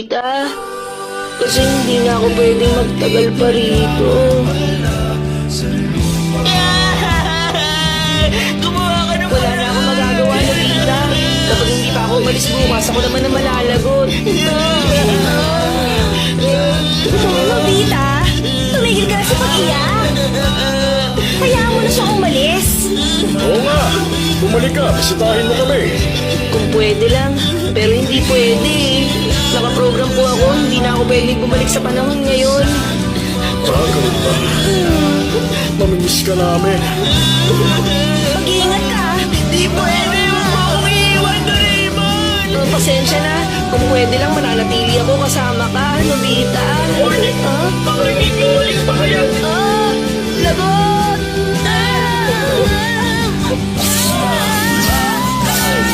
Tita, kasi hindi na ako pwedeng magtagal pa rito. Gumawa ka ng Wala na akong magagawa na tita. Kapag hindi pa ako umalis bukas, ako naman ang malalagot. Nobita, tumigil ka na sa pag-iyak. Hayaan mo na siyang umalis. Oo nga. Bumalik ka, bisitahin mo kami. Kung pwede lang, pero hindi pwede. Nakaprogram po ako, hindi na ako pwedeng bumalik sa panahon ngayon. Ganun ba? Mamimiss ka namin. Mag-iingat ka. Di pwede mo akong iiwan, Doraemon! Pasensya na, kung pwede lang mananatili ako kasama ka, Nobita. Baka hindi bumalik pa kaya. Lagot!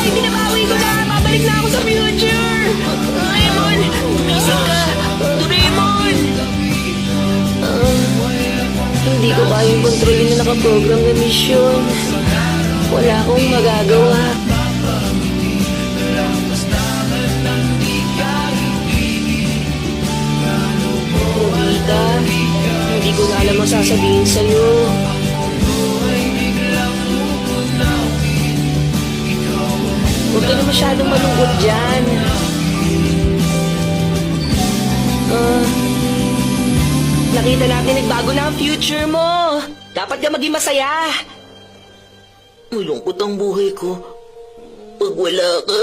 Binabawi ko na. Babalik na ako sa future. Doraemon! Gising ka! Doraemon! Hindi ko kayang kontrolin na nakaprogram na misyon. Wala akong magagawa. Nobita, hindi ko na alam ang sasabihin sa'yo. Huwag ka na masyadong malungkot dyan. Nakita natin nagbago na ang future mo. Dapat ka maging masaya. Malungkot ang buhay ko. Pag wala ka.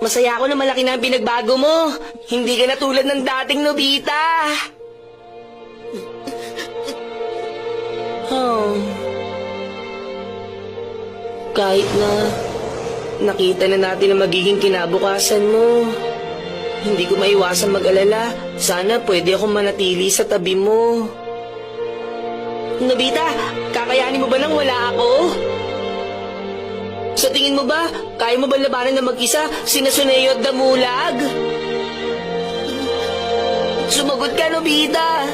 Masaya ako na malaki na ang pinagbago mo. Hindi ka na tulad ng dating Nobita. Oh. Kahit na nakita na natin ang magiging kinabukasan mo, hindi ko maiwasan mag-alala. Sana pwede akong manatili sa tabi mo. Nobita, kakayanin mo ba nang wala ako? Sa tingin mo ba, kaya mo ba labanan na mag-isa sina Suneo at Damulag? Sumagot ka, Nobita.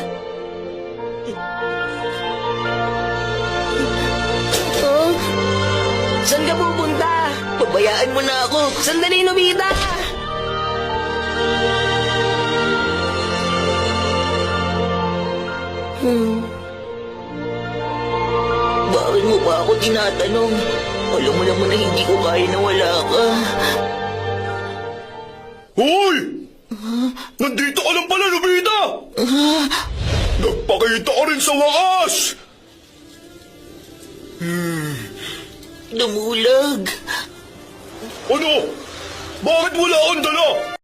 Oh? Saan ka pupunta? Pabayaan mo na ako. Sandali, Nobita! Bakit mo pa ako tinatanong? Alam mo naman na hindi ko kaya na wala ka. Hoy! Nandito ka lang pala, Nobita! Nagpakita ka rin sa wakas! Dumulag. Ano? Bakit wala akong dala?